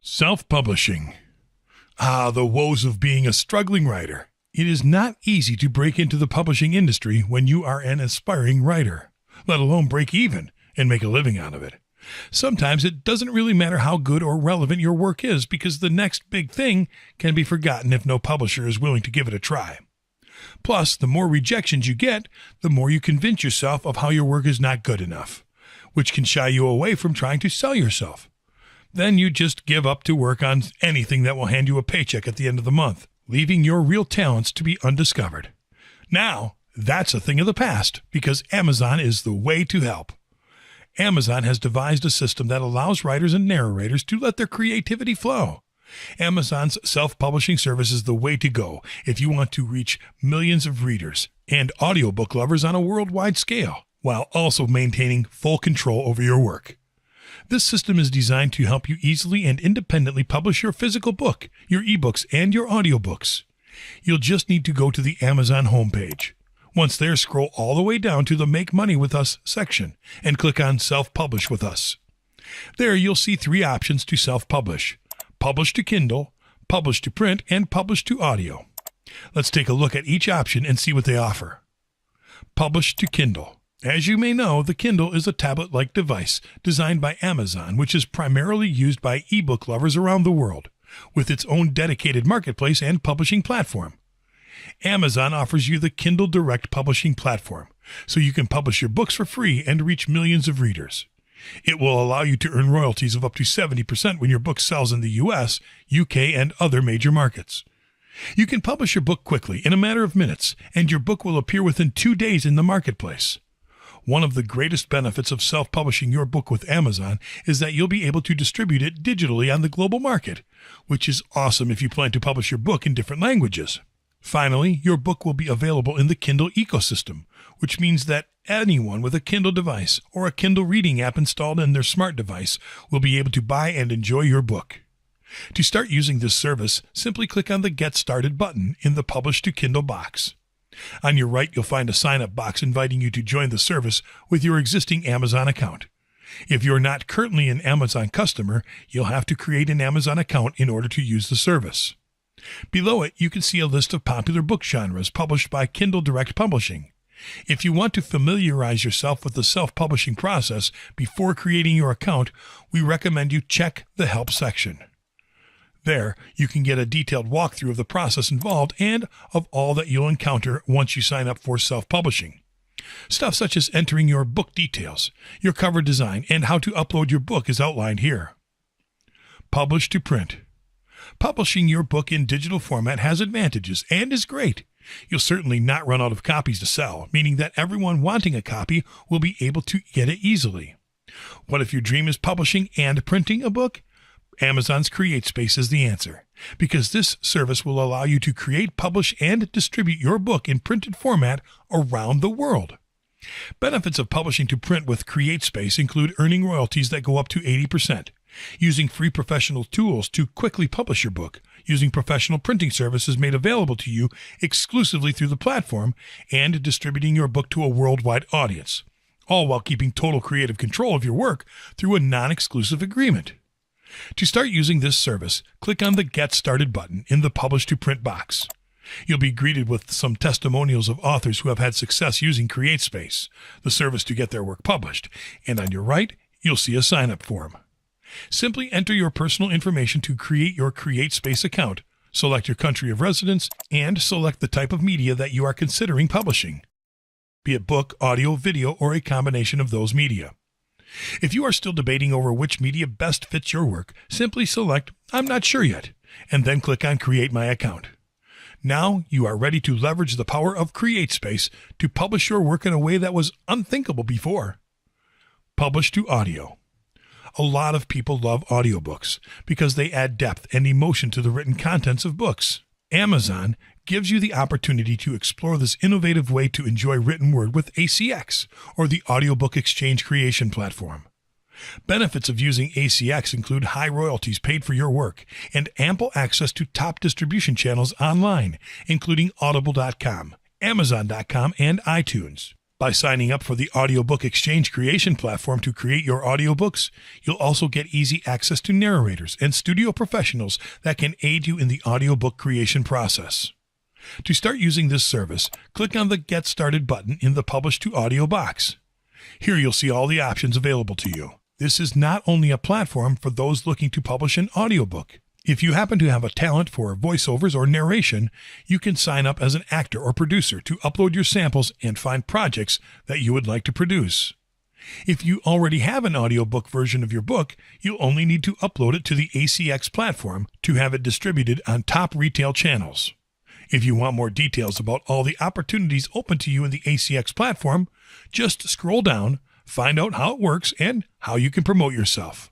Self-publishing. The woes of being a struggling writer. It is not easy to break into the publishing industry when you are an aspiring writer, let alone break even and make a living out of it. Sometimes it doesn't really matter how good or relevant your work is because the next big thing can be forgotten if no publisher is willing to give it a try. Plus, the more rejections you get, the more you convince yourself of how your work is not good enough, which can shy you away from trying to sell yourself. Then you just give up to work on anything that will hand you a paycheck at the end of the month, leaving your real talents to be undiscovered. Now, that's a thing of the past because Amazon is the way to help. Amazon has devised a system that allows writers and narrators to let their creativity flow. Amazon's self-publishing service is the way to go if you want to reach millions of readers and audiobook lovers on a worldwide scale, while also maintaining full control over your work. This system is designed to help you easily and independently publish your physical book, your ebooks, and your audiobooks. You'll just need to go to the Amazon homepage. Once there, scroll all the way down to the Make Money With Us section and click on Self-Publish With Us. There you'll see three options to self-publish: Publish to Kindle, Publish to Print, and Publish to Audio. Let's take a look at each option and see what they offer. Publish to Kindle. As you may know, the Kindle is a tablet-like device designed by Amazon, which is primarily used by ebook lovers around the world, with its own dedicated marketplace and publishing platform. Amazon offers you the Kindle Direct Publishing platform, so you can publish your books for free and reach millions of readers. It will allow you to earn royalties of up to 70% when your book sells in the US, UK, and other major markets. You can publish your book quickly in a matter of minutes, and your book will appear within 2 days in the marketplace. One of the greatest benefits of self-publishing your book with Amazon is that you'll be able to distribute it digitally on the global market, which is awesome if you plan to publish your book in different languages. Finally, your book will be available in the Kindle ecosystem, which means that anyone with a Kindle device or a Kindle reading app installed in their smart device will be able to buy and enjoy your book. To start using this service, simply click on the Get Started button in the Publish to Kindle box. On your right, you'll find a sign-up box inviting you to join the service with your existing Amazon account. If you're not currently an Amazon customer, you'll have to create an Amazon account in order to use the service. Below it, you can see a list of popular book genres published by Kindle Direct Publishing. If you want to familiarize yourself with the self-publishing process before creating your account, we recommend you check the Help section. There, you can get a detailed walkthrough of the process involved and of all that you'll encounter once you sign up for self-publishing. Stuff such as entering your book details, your cover design, and how to upload your book is outlined here. Publish to Print. Publishing your book in digital format has advantages and is great. You'll certainly not run out of copies to sell, meaning that everyone wanting a copy will be able to get it easily. What if your dream is publishing and printing a book? Amazon's CreateSpace is the answer, because this service will allow you to create, publish, and distribute your book in printed format around the world. Benefits of publishing to print with CreateSpace include earning royalties that go up to 80%, using free professional tools to quickly publish your book, using professional printing services made available to you exclusively through the platform, and distributing your book to a worldwide audience, all while keeping total creative control of your work through a non-exclusive agreement. To start using this service, click on the Get Started button in the Publish to Print box. You'll be greeted with some testimonials of authors who have had success using CreateSpace, the service to get their work published, and on your right, you'll see a sign-up form. Simply enter your personal information to create your CreateSpace account, select your country of residence, and select the type of media that you are considering publishing, be it book, audio, video, or a combination of those media. If you are still debating over which media best fits your work, simply select I'm not sure yet, and then click on Create My Account. Now you are ready to leverage the power of CreateSpace to publish your work in a way that was unthinkable before. Publish to Audio. A lot of people love audiobooks because they add depth and emotion to the written contents of books. Amazon gives you the opportunity to explore this innovative way to enjoy written word with ACX, or the Audiobook Exchange Creation Platform. Benefits of using ACX include high royalties paid for your work and ample access to top distribution channels online, including Audible.com, Amazon.com, and iTunes. By signing up for the Audiobook Exchange creation platform to create your audiobooks, you'll also get easy access to narrators and studio professionals that can aid you in the audiobook creation process. To start using this service, click on the Get Started button in the Publish to Audio box. Here you'll see all the options available to you. This is not only a platform for those looking to publish an audiobook. If you happen to have a talent for voiceovers or narration, you can sign up as an actor or producer to upload your samples and find projects that you would like to produce. If you already have an audiobook version of your book, you'll only need to upload it to the ACX platform to have it distributed on top retail channels. If you want more details about all the opportunities open to you in the ACX platform, just scroll down, find out how it works, and how you can promote yourself.